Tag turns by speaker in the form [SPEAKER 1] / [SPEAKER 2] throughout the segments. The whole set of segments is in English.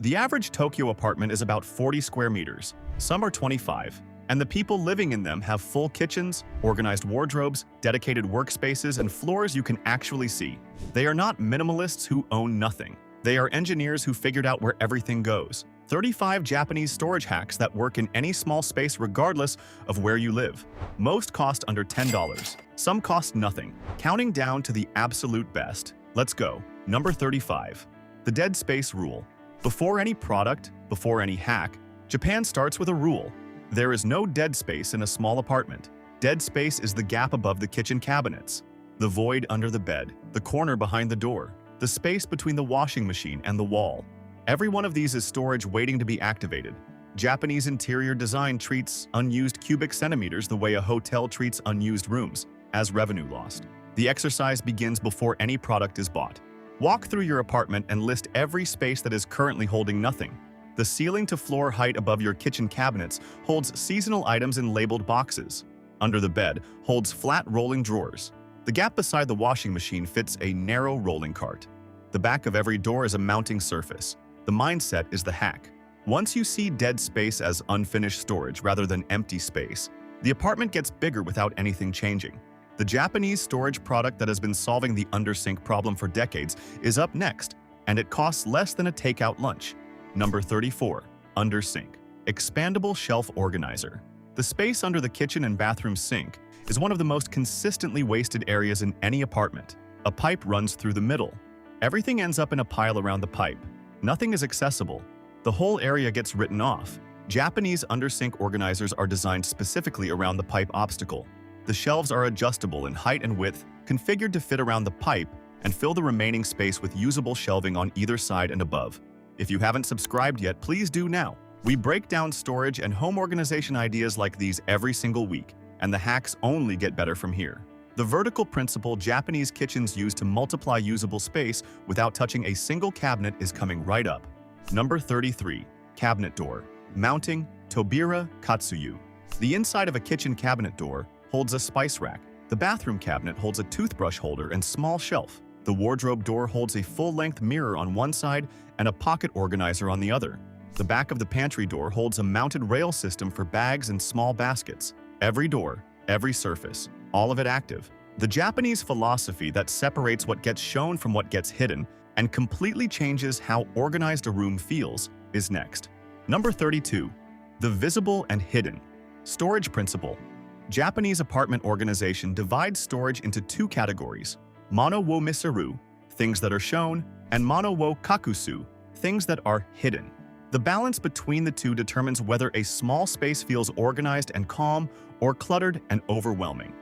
[SPEAKER 1] The average Tokyo apartment is about 40 square meters, some are 25, and the people living in them have full kitchens, organized wardrobes, dedicated workspaces, and floors you can actually see. They are not minimalists who own nothing. They are engineers who figured out where everything goes. 35 Japanese storage hacks that work in any small space regardless of where you live. Most cost under $10. Some cost nothing. Counting down to the absolute best. Let's go. Number 35. The dead space rule. Before any product, before any hack, Japan starts with a rule. There is no dead space in a small apartment. Dead space is the gap above the kitchen cabinets, the void under the bed, the corner behind the door, the space between the washing machine and the wall. Every one of these is storage waiting to be activated. Japanese interior design treats unused cubic centimeters the way a hotel treats unused rooms, as revenue lost. The exercise begins before any product is bought. Walk through your apartment and list every space that is currently holding nothing. The ceiling-to-floor height above your kitchen cabinets holds seasonal items in labeled boxes. Under the bed holds flat rolling drawers. The gap beside the washing machine fits a narrow rolling cart. The back of every door is a mounting surface. The mindset is the hack. Once you see dead space as unfinished storage rather than empty space, the apartment gets bigger without anything changing. The Japanese storage product that has been solving the undersink problem for decades is up next, and it costs less than a takeout lunch. Number 34. Undersink. Expandable shelf organizer. The space under the kitchen and bathroom sink is one of the most consistently wasted areas in any apartment. A pipe runs through the middle. Everything ends up in a pile around the pipe. Nothing is accessible. The whole area gets written off. Japanese undersink organizers are designed specifically around the pipe obstacle. The shelves are adjustable in height and width, configured to fit around the pipe and fill the remaining space with usable shelving on either side and above. If you haven't subscribed yet, please do now. We break down storage and home organization ideas like these every single week, and the hacks only get better from here. The vertical principle Japanese kitchens use to multiply usable space without touching a single cabinet is coming right up. Number 33. Cabinet door. Mounting, Tobira Katsuyu. The inside of a kitchen cabinet door holds a spice rack. The bathroom cabinet holds a toothbrush holder and small shelf. The wardrobe door holds a full-length mirror on one side and a pocket organizer on the other. The back of the pantry door holds a mounted rail system for bags and small baskets. Every door, every surface, all of it active. The Japanese philosophy that separates what gets shown from what gets hidden and completely changes how organized a room feels is next. Number 32. The visible and hidden. Storage principle. Japanese apartment organization divides storage into two categories: mono wo misaru, things that are shown, and mono wo kakusu, things that are hidden. The balance between the two determines whether a small space feels organized and calm or cluttered and overwhelming.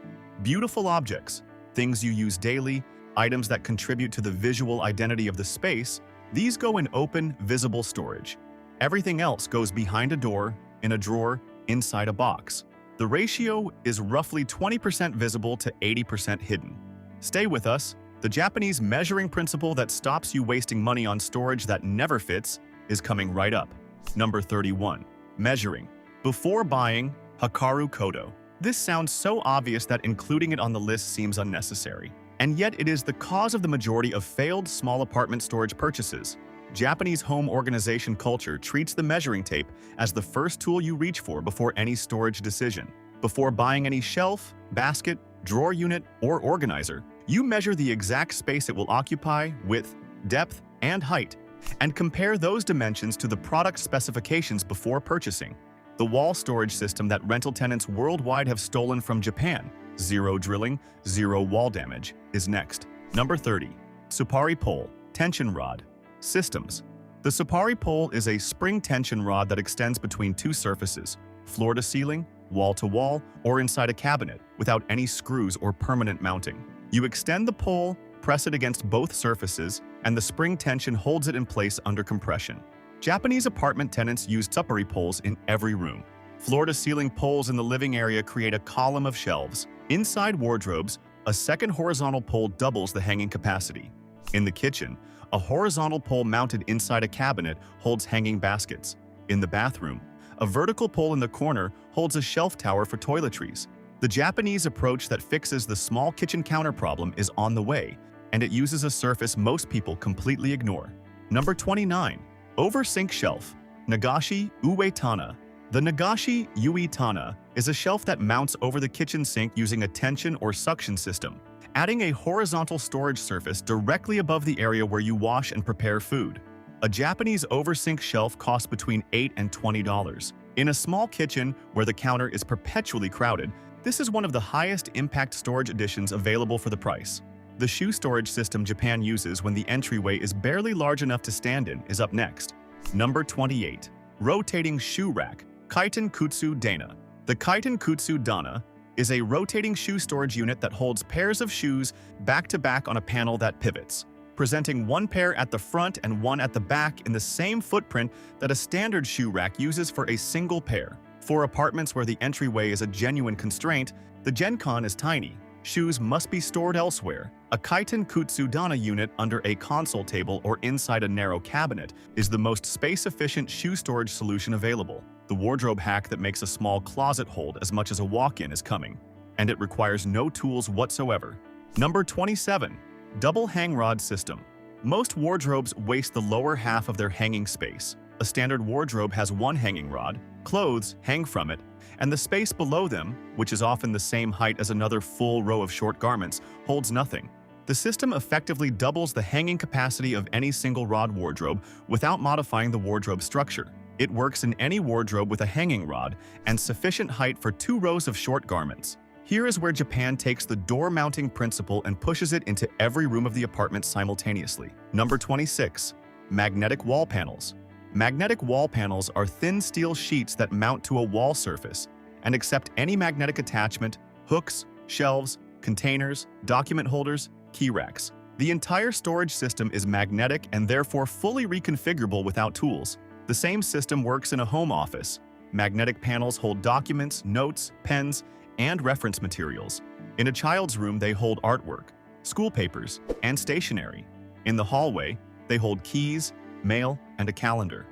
[SPEAKER 1] Beautiful objects, things you use daily, items that contribute to the visual identity of the space, these go in open, visible storage. Everything else goes behind a door, in a drawer, inside a box. The ratio is roughly 20% visible to 80% hidden. Stay with us. The Japanese measuring principle that stops you wasting money on storage that never fits is coming right up. Number 31. Measuring. Before buying, Hakaru Kodo. This sounds so obvious that including it on the list seems unnecessary. And yet it is the cause of the majority of failed small apartment storage purchases. Japanese home organization culture treats the measuring tape as the first tool you reach for before any storage decision. Before buying any shelf, basket, drawer unit, or organizer, you measure the exact space it will occupy, width, depth, and height, and compare those dimensions to the product specifications before purchasing. The wall storage system that rental tenants worldwide have stolen from Japan, zero drilling, zero wall damage, is next. Number 30. Tsupari pole, tension rod. Systems. The Tsupari pole is a spring tension rod that extends between two surfaces, floor to ceiling, wall to wall, or inside a cabinet, without any screws or permanent mounting. You extend the pole, press it against both surfaces, and the spring tension holds it in place under compression. Japanese apartment tenants use Tsupari poles in every room. Floor-to-ceiling poles in the living area create a column of shelves. Inside wardrobes, a second horizontal pole doubles the hanging capacity. In the kitchen, a horizontal pole mounted inside a cabinet holds hanging baskets. In the bathroom, a vertical pole in the corner holds a shelf tower for toiletries. The Japanese approach that fixes the small kitchen counter problem is on the way, and it uses a surface most people completely ignore. Number 29. Oversing shelf. Nagashi Uetana. The Nagashi Uetana is a shelf that mounts over the kitchen sink using a tension or suction system, adding a horizontal storage surface directly above the area where you wash and prepare food. A Japanese oversing shelf costs between $8 and $20. In a small kitchen where the counter is perpetually crowded, this is one of the highest impact storage additions available for the price. The shoe storage system Japan uses when the entryway is barely large enough to stand in is up next. Number 28. Rotating shoe rack. Kaiten Kutsu Dana. The Kaiten Kutsu Dana is a rotating shoe storage unit that holds pairs of shoes back to back on a panel that pivots, presenting one pair at the front and one at the back in the same footprint that a standard shoe rack uses for a single pair. For apartments where the entryway is a genuine constraint, the Gencon is tiny. Shoes must be stored elsewhere. A Kaiten Kutsu Dana unit under a console table or inside a narrow cabinet is the most space-efficient shoe storage solution available. The wardrobe hack that makes a small closet hold as much as a walk-in is coming, and it requires no tools whatsoever. Number 27. Double hang rod system. Most wardrobes waste the lower half of their hanging space. A standard wardrobe has one hanging rod, clothes hang from it, and the space below them, which is often the same height as another full row of short garments, holds nothing. The system effectively doubles the hanging capacity of any single rod wardrobe without modifying the wardrobe structure. It works in any wardrobe with a hanging rod and sufficient height for 2 rows of short garments. Here is where Japan takes the door mounting principle and pushes it into every room of the apartment simultaneously. Number 26. Magnetic wall panels. Magnetic wall panels are thin steel sheets that mount to a wall surface and accept any magnetic attachment, hooks, shelves, containers, document holders, key racks. The entire storage system is magnetic and therefore fully reconfigurable without tools. The same system works in a home office. Magnetic panels hold documents, notes, pens, and reference materials. In a child's room, they hold artwork, school papers, and stationery. In the hallway, they hold keys, mail, and a calendar.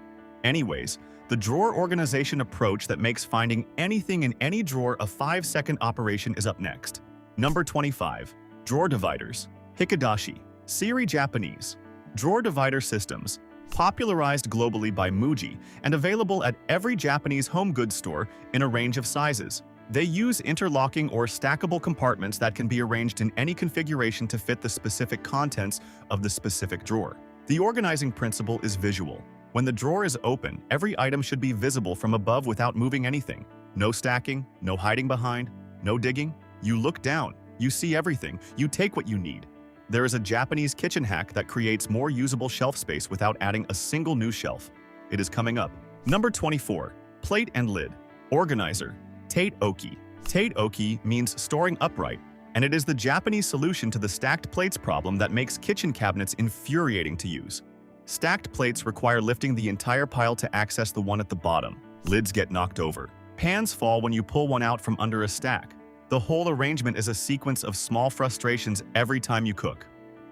[SPEAKER 1] Anyways, the drawer organization approach that makes finding anything in any drawer a 5-second operation is up next. Number 25. Drawer dividers. Hikadashi. Siri Japanese. Drawer divider systems. Popularized globally by Muji and available at every Japanese home goods store in a range of sizes. They use interlocking or stackable compartments that can be arranged in any configuration to fit the specific contents of the specific drawer. The organizing principle is visual. When the drawer is open, every item should be visible from above without moving anything. No stacking, no hiding behind, no digging. You look down, you see everything, you take what you need. There is a Japanese kitchen hack that creates more usable shelf space without adding a single new shelf. It is coming up. Number 24. Plate and lid. Organizer. Tate-oki. Tate-oki means storing upright, and it is the Japanese solution to the stacked plates problem that makes kitchen cabinets infuriating to use. Stacked plates require lifting the entire pile to access the one at the bottom. Lids get knocked over. Pans fall when you pull one out from under a stack. The whole arrangement is a sequence of small frustrations every time you cook.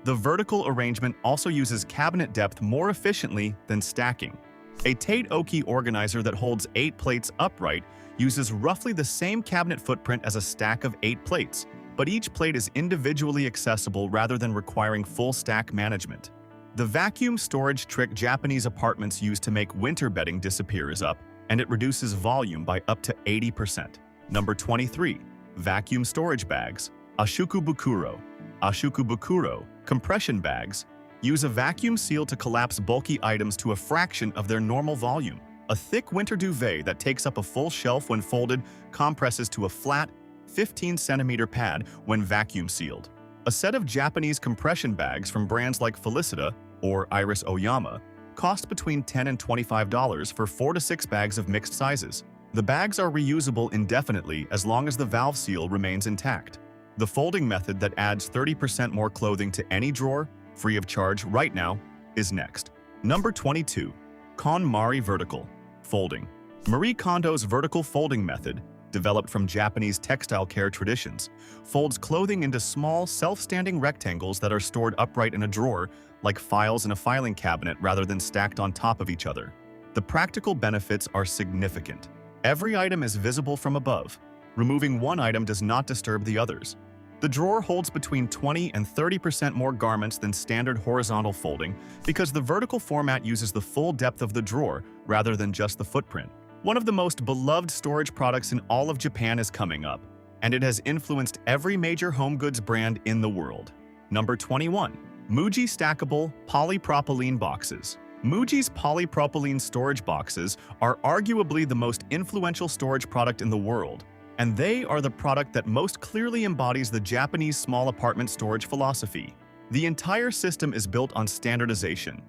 [SPEAKER 1] The vertical arrangement also uses cabinet depth more efficiently than stacking. A Tate-oki organizer that holds 8 plates upright uses roughly the same cabinet footprint as a stack of 8 plates, but each plate is individually accessible rather than requiring full stack management. The vacuum storage trick Japanese apartments use to make winter bedding disappear is up, and it reduces volume by up to 80%. Number 23. Vacuum storage bags. Ashukubukuro. Ashukubukuro, compression bags, use a vacuum seal to collapse bulky items to a fraction of their normal volume. A thick winter duvet that takes up a full shelf when folded compresses to a flat, 15-centimeter pad when vacuum sealed. A set of Japanese compression bags from brands like Felicita or Iris Oyama cost between $10 and $25 for 4 to 6 bags of mixed sizes. The bags are reusable indefinitely as long as the valve seal remains intact. The folding method that adds 30% more clothing to any drawer, free of charge right now, is next. Number 22. KonMari Vertical Folding. Marie Kondo's vertical folding method, developed from Japanese textile care traditions, folds clothing into small, self-standing rectangles that are stored upright in a drawer, like files in a filing cabinet rather than stacked on top of each other. The practical benefits are significant. Every item is visible from above. Removing one item does not disturb the others. The drawer holds between 20 and 30% more garments than standard horizontal folding because the vertical format uses the full depth of the drawer rather than just the footprint. One of the most beloved storage products in all of Japan is coming up, and it has influenced every major home goods brand in the world. Number 21. Muji Stackable Polypropylene Boxes. Muji's polypropylene storage boxes are arguably the most influential storage product in the world, and they are the product that most clearly embodies the Japanese small apartment storage philosophy. The entire system is built on standardization.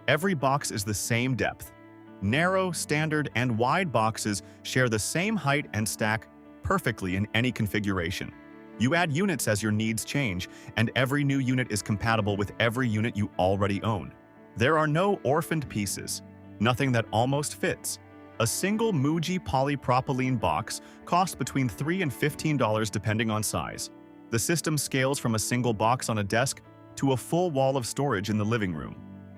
[SPEAKER 1] Every box is the same depth. Narrow, standard, and wide boxes share the same height and stack perfectly in any configuration. You add units as your needs change, and every new unit is compatible with every unit you already own. There are no orphaned pieces, nothing that almost fits. A single Muji polypropylene box costs between $3 and $15 depending on size. The system scales from a single box on a desk to a full wall of storage in the living room.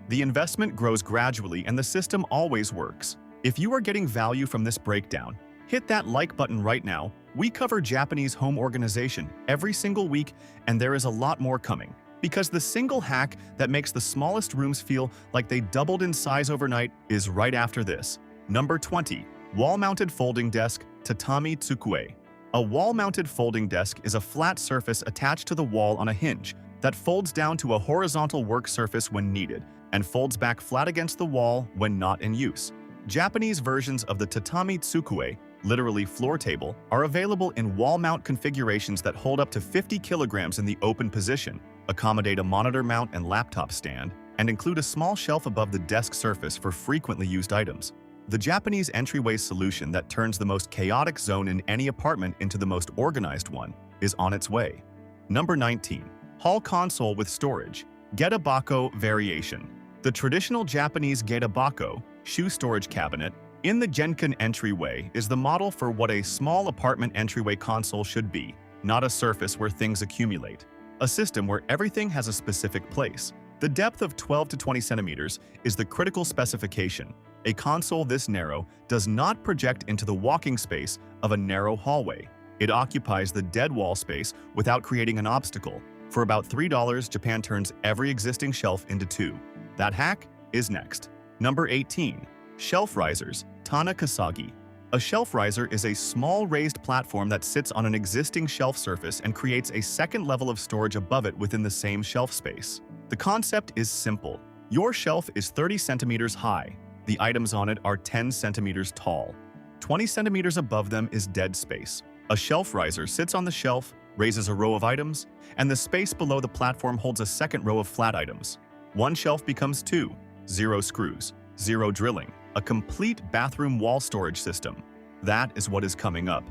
[SPEAKER 1] The investment grows gradually and the system always works. If you are getting value from this breakdown, hit that like button right now. We cover Japanese home organization every single week, and there is a lot more coming. Because the single hack that makes the smallest rooms feel like they doubled in size overnight is right after this. Number 20. Wall-mounted folding desk Tatami Tsukue. A wall-mounted folding desk is a flat surface attached to the wall on a hinge that folds down to a horizontal work surface when needed and folds back flat against the wall when not in use. Japanese versions of the Tatami Tsukue, literally floor table, are available in wall mount configurations that hold up to 50 kilograms in the open position, accommodate a monitor mount and laptop stand, and include a small shelf above the desk surface for frequently used items. The Japanese Entryway solution that turns the most chaotic zone in any apartment into the most organized one is on its way. Number 19. Hall console with storage. Getabako variation. The traditional Japanese getabako, shoe storage cabinet, in the Genkan entryway is the model for what a small apartment entryway console should be, not a surface where things accumulate. A system where everything has a specific place. The depth of 12 to 20 centimeters is the critical specification. A console this narrow does not project into the walking space of a narrow hallway. It occupies the dead wall space without creating an obstacle. For about $3, Japan turns every existing shelf into two. That hack is next. Number 18. Shelf risers, Tana Kasagi. A shelf riser is a small raised platform that sits on an existing shelf surface and creates a second level of storage above it within the same shelf space. The concept is simple. Your shelf is 30 centimeters high. The items on it are 10 centimeters tall. 20 centimeters above them is dead space. A shelf riser sits on the shelf, raises a row of items, and the space below the platform holds a second row of flat items. One shelf becomes two, zero screws, zero drilling, a complete bathroom wall storage system. That is what is coming up.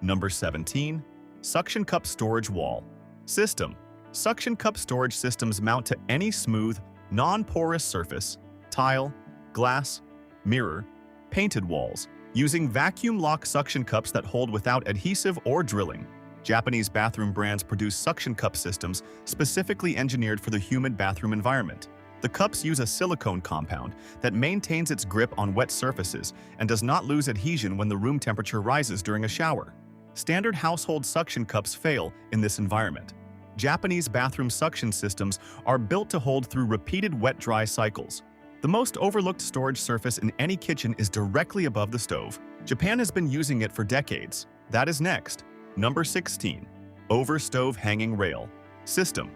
[SPEAKER 1] Number 17. Suction cup storage wall system. Suction cup storage systems mount to any smooth, non-porous surface, tile, glass, mirror, painted walls, using vacuum lock suction cups that hold without adhesive or drilling. Japanese bathroom brands produce suction cup systems specifically engineered for the humid bathroom environment. The cups use a silicone compound that maintains its grip on wet surfaces and does not lose adhesion when the room temperature rises during a shower. Standard household suction cups fail in this environment. Japanese bathroom suction systems are built to hold through repeated wet-dry cycles. The most overlooked storage surface in any kitchen is directly above the stove. Japan has been using it for decades. That is next. Number 16. Over stove hanging rail system.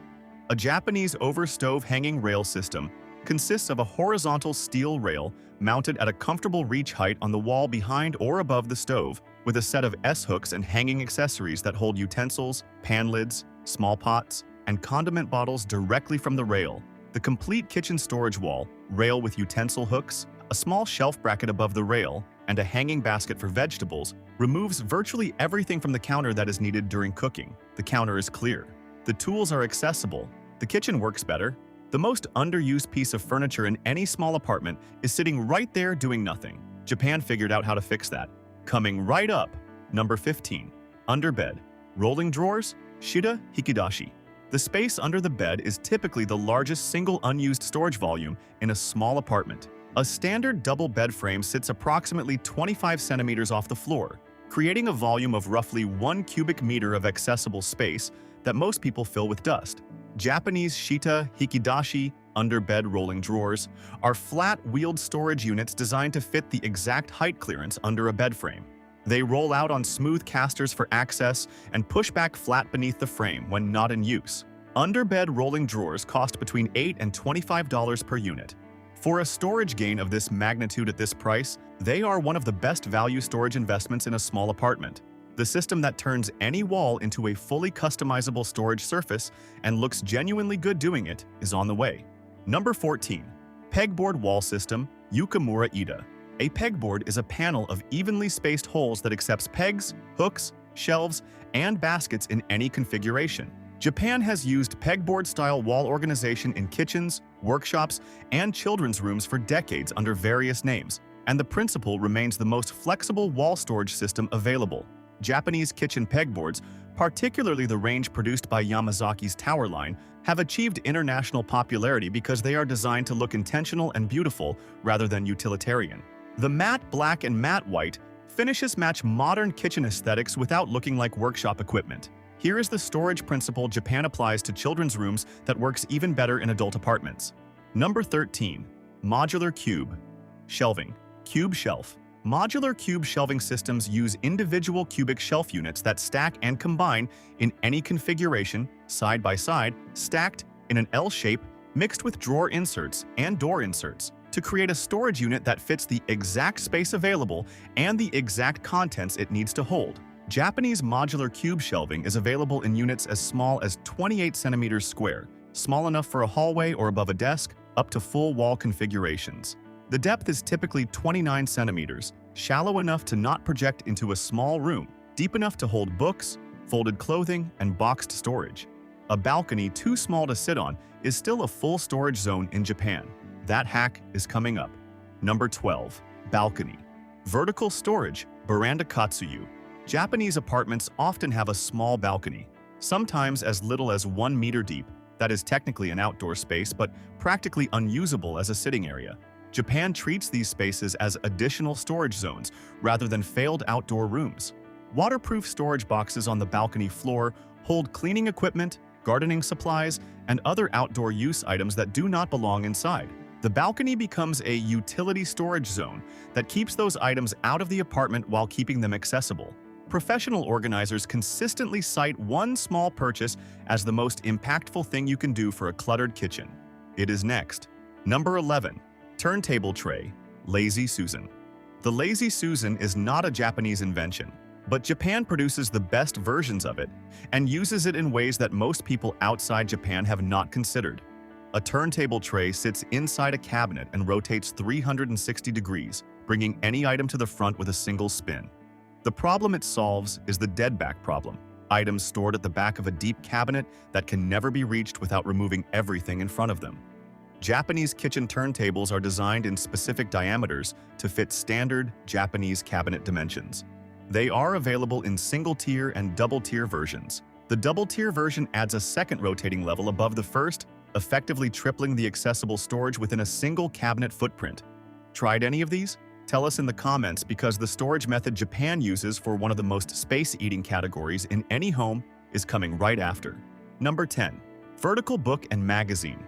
[SPEAKER 1] A Japanese over stove hanging rail system consists of a horizontal steel rail mounted at a comfortable reach height on the wall behind or above the stove, with a set of S-hooks and hanging accessories that hold utensils, pan lids, small pots, and condiment bottles directly from the rail. The complete kitchen storage wall, rail with utensil hooks, a small shelf bracket above the rail, and a hanging basket for vegetables removes virtually everything from the counter that is needed during cooking. The counter is clear. The tools are accessible. The kitchen works better. The most underused piece of furniture in any small apartment is sitting right there doing nothing. Japan figured out how to fix that. Coming right up. Number 15. Under bed. Rolling drawers, Shida Hikidashi. The space under the bed is typically the largest single unused storage volume in a small apartment. A standard double bed frame sits approximately 25 centimeters off the floor, creating a volume of roughly 1 cubic meter of accessible space that most people fill with dust. Japanese shita hikidashi underbed rolling drawers are flat, wheeled storage units designed to fit the exact height clearance under a bed frame. They roll out on smooth casters for access and push back flat beneath the frame when not in use. Underbed rolling drawers cost between $8 and $25 per unit. For a storage gain of this magnitude at this price, they are one of the best value storage investments in a small apartment. The system that turns any wall into a fully customizable storage surface and looks genuinely good doing it is on the way. Number 14. Pegboard Wall System Yukamura Ida. A pegboard is a panel of evenly spaced holes that accepts pegs, hooks, shelves, and baskets in any configuration. Japan has used pegboard-style wall organization in kitchens, workshops, and children's rooms for decades under various names, and the principle remains the most flexible wall storage system available. Japanese kitchen pegboards, particularly the range produced by Yamazaki's Tower line, have achieved international popularity because they are designed to look intentional and beautiful rather than utilitarian. The matte black and matte white finishes match modern kitchen aesthetics without looking like workshop equipment. Here is the storage principle Japan applies to children's rooms that works even better in adult apartments. Number 13. Modular Cube Shelving Cube Shelf. Modular cube shelving systems use individual cubic shelf units that stack and combine in any configuration, side by side, stacked in an L shape, mixed with drawer inserts and door inserts, to create a storage unit that fits the exact space available and the exact contents it needs to hold. Japanese modular cube shelving is available in units as small as 28 centimeters square, small enough for a hallway or above a desk, up to full wall configurations. The depth is typically 29 centimeters, shallow enough to not project into a small room, deep enough to hold books, folded clothing, and boxed storage. A balcony too small to sit on is still a full storage zone in Japan. That hack is coming up. Number 12. Balcony. Vertical storage, veranda katsuyu. Japanese apartments often have a small balcony, sometimes as little as 1 meter deep. That is technically an outdoor space, but practically unusable as a sitting area. Japan treats these spaces as additional storage zones rather than failed outdoor rooms. Waterproof storage boxes on the balcony floor hold cleaning equipment, gardening supplies, and other outdoor use items that do not belong inside. The balcony becomes a utility storage zone that keeps those items out of the apartment while keeping them accessible. Professional organizers consistently cite one small purchase as the most impactful thing you can do for a cluttered kitchen. It is next. Number 11. Turntable Tray Lazy Susan. The Lazy Susan is not a Japanese invention, but Japan produces the best versions of it and uses it in ways that most people outside Japan have not considered. A turntable tray sits inside a cabinet and rotates 360 degrees, bringing any item to the front with a single spin. The problem it solves is the deadback problem, items stored at the back of a deep cabinet that can never be reached without removing everything in front of them. Japanese kitchen turntables are designed in specific diameters to fit standard Japanese cabinet dimensions. They are available in single-tier and double-tier versions. The double-tier version adds a second rotating level above the first, effectively tripling the accessible storage within a single cabinet footprint. Tried any of these? Tell us in the comments, because the storage method Japan uses for one of the most space-eating categories in any home is coming right after. Number 10. Vertical Book and Magazine.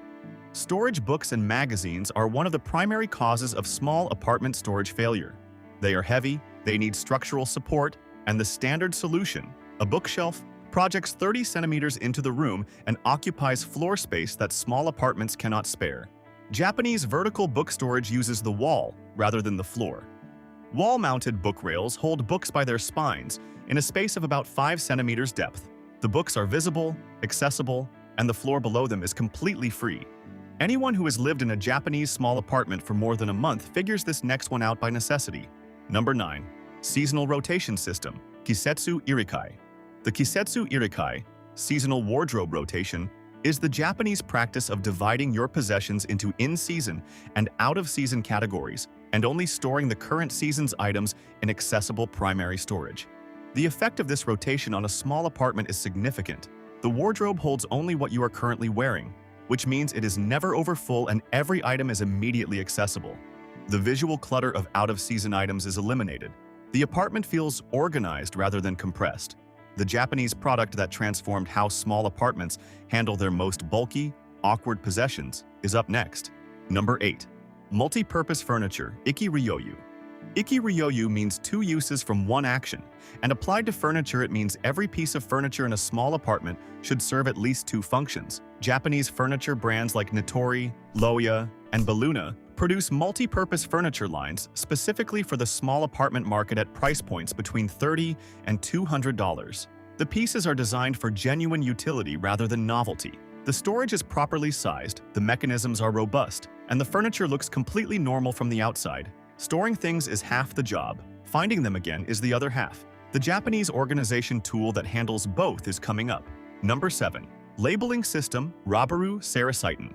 [SPEAKER 1] Storage books and magazines are one of the primary causes of small apartment storage failure. They are heavy, they need structural support, and the standard solution, a bookshelf, projects 30 centimeters into the room and occupies floor space that small apartments cannot spare. Japanese vertical book storage uses the wall rather than the floor. Wall-mounted book rails hold books by their spines in a space of about 5 centimeters depth. The books are visible, accessible, and the floor below them is completely free. Anyone who has lived in a Japanese small apartment for more than a month figures this next one out by necessity. Number 9. Seasonal Rotation System Kisetsu Irikai. The Kisetsu Irikai, seasonal wardrobe rotation, is the Japanese practice of dividing your possessions into in-season and out-of-season categories and only storing the current season's items in accessible primary storage. The effect of this rotation on a small apartment is significant. The wardrobe holds only what you are currently wearing, which means it is never overfull and every item is immediately accessible. The visual clutter of out-of-season items is eliminated. The apartment feels organized rather than compressed. the Japanese product that transformed how small apartments handle their most bulky, awkward possessions, is up next. Number 8. Multi-purpose furniture, Iki-ryoyu. Iki-ryoyu means two uses from one action, and applied to furniture it means every piece of furniture in a small apartment should serve at least two functions. Japanese furniture brands like Nitori, Loya, and Belluna produce multi-purpose furniture lines specifically for the small apartment market at price points between $30 and $200. The pieces are designed for genuine utility rather than novelty. The storage is properly sized, the mechanisms are robust, and the furniture looks completely normal from the outside. Storing things is half the job. Finding them again is the other half. The Japanese organization tool that handles both is coming up. Number 7. Labeling system, Rabaru Sarasitan.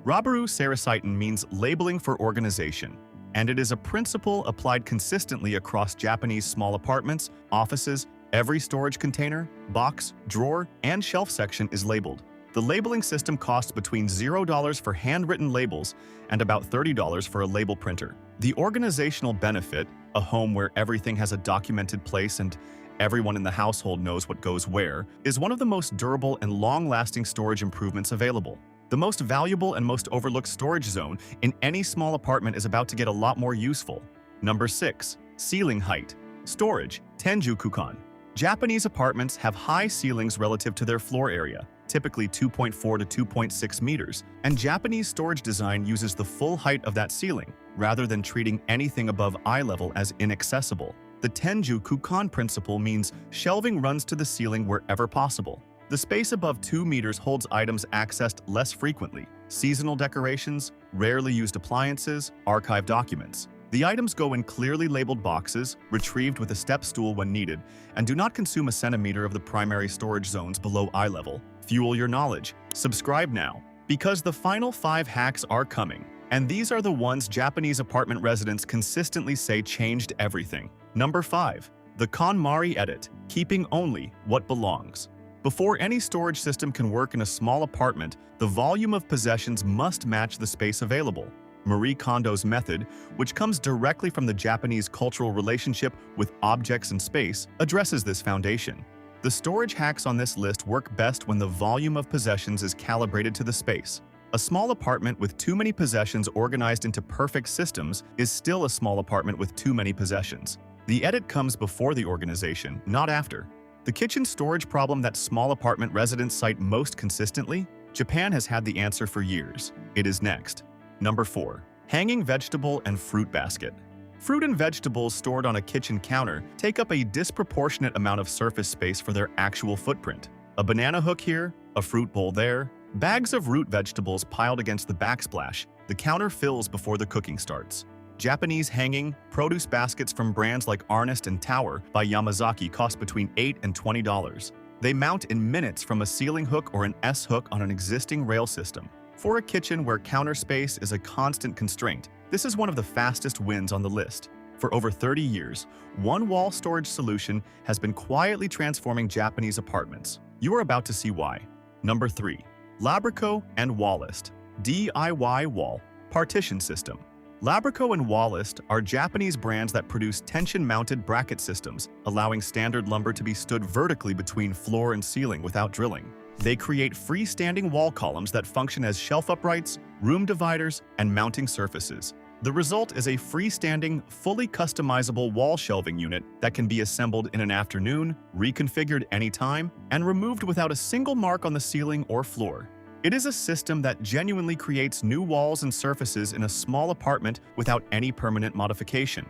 [SPEAKER 1] Rabaru Sarasitan means labeling for organization, and it is a principle applied consistently across Japanese small apartments, offices. Every storage container, box, drawer, and shelf section is labeled. The labeling system costs between $0 for handwritten labels and about $30 for a label printer. The organizational benefit, a home where everything has a documented place and everyone in the household knows what goes where, is one of the most durable and long-lasting storage improvements available. The most valuable and most overlooked storage zone in any small apartment is about to get a lot more useful. Number 6. Ceiling height. Storage, Tenju-kukan. Japanese apartments have high ceilings relative to their floor area, typically 2.4 to 2.6 meters, and Japanese storage design uses the full height of that ceiling, rather than treating anything above eye level as inaccessible. The Tenju-kukan principle means shelving runs to the ceiling wherever possible. The space above 2 meters holds items accessed less frequently, seasonal decorations, rarely used appliances, archive documents. The items go in clearly labeled boxes, retrieved with a step stool when needed, and do not consume a centimeter of the primary storage zones below eye level. Fuel your knowledge. Subscribe now, because the final 5 hacks are coming, and these are the ones Japanese apartment residents consistently say changed everything. Number 5. The KonMari edit, keeping only what belongs. Before any storage system can work in a small apartment, the volume of possessions must match the space available. Marie Kondo's method, which comes directly from the Japanese cultural relationship with objects and space, addresses this foundation. The storage hacks on this list work best when the volume of possessions is calibrated to the space. A small apartment with too many possessions organized into perfect systems is still a small apartment with too many possessions. The edit comes before the organization, not after. The kitchen storage problem that small apartment residents cite most consistently? Japan has had the answer for years. It is next. Number 4. Hanging vegetable and fruit basket. Fruit and vegetables stored on a kitchen counter take up a disproportionate amount of surface space for their actual footprint. A banana hook here, a fruit bowl there, bags of root vegetables piled against the backsplash. The counter fills before the cooking starts. Japanese hanging produce baskets from brands like Arnest and Tower by Yamazaki cost between $8 and $20. They mount in minutes from a ceiling hook or an S-hook on an existing rail system. For a kitchen where counter space is a constant constraint, this is one of the fastest wins on the list. For over 30 years, one-wall storage solution has been quietly transforming Japanese apartments. You are about to see why. Number 3. Labrico and Wallist, DIY wall partition system. Labrico and Wallist are Japanese brands that produce tension-mounted bracket systems, allowing standard lumber to be stood vertically between floor and ceiling without drilling. They create freestanding wall columns that function as shelf uprights, room dividers, and mounting surfaces. The result is a freestanding, fully customizable wall shelving unit that can be assembled in an afternoon, reconfigured anytime, and removed without a single mark on the ceiling or floor. It is a system that genuinely creates new walls and surfaces in a small apartment without any permanent modification.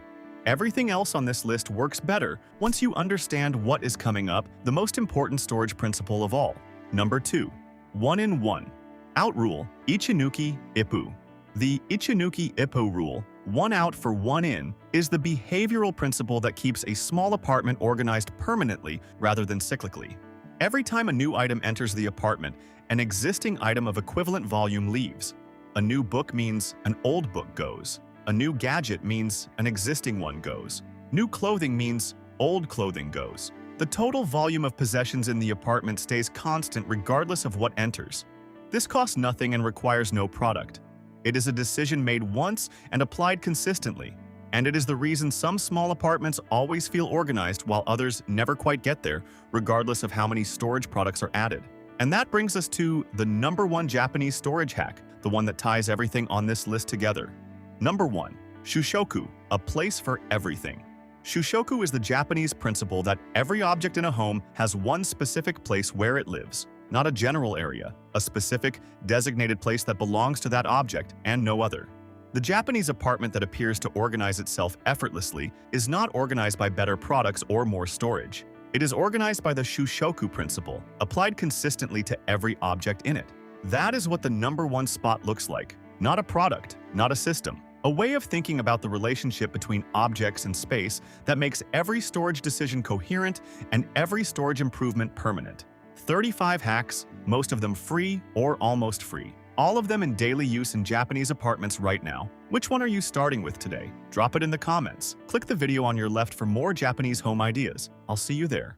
[SPEAKER 1] Everything else on this list works better once you understand what is coming up, the most important storage principle of all. Number 2. 1-in-1. Out rule, Ichinuki Ippu. The Ichinuki Ippu rule, 1 out for 1 in, is the behavioral principle that keeps a small apartment organized permanently rather than cyclically. Every time a new item enters the apartment, an existing item of equivalent volume leaves. A new book means an old book goes. A new gadget means an existing one goes. New clothing means old clothing goes. The total volume of possessions in the apartment stays constant regardless of what enters. This costs nothing and requires no product. It is a decision made once and applied consistently. And it is the reason some small apartments always feel organized while others never quite get there, regardless of how many storage products are added. And that brings us to the #1 Japanese storage hack, the one that ties everything on this list together. Number 1. Shushoku, a place for everything. Shushoku is the Japanese principle that every object in a home has one specific place where it lives, not a general area, a specific, designated place that belongs to that object and no other. The Japanese apartment that appears to organize itself effortlessly is not organized by better products or more storage. It is organized by the shushoku principle, applied consistently to every object in it. That is what the #1 spot looks like, not a product, not a system. A way of thinking about the relationship between objects and space that makes every storage decision coherent and every storage improvement permanent. 35 hacks, most of them free or almost free. All of them in daily use in Japanese apartments right now. Which one are you starting with today? Drop it in the comments. Click the video on your left for more Japanese home ideas. I'll see you there.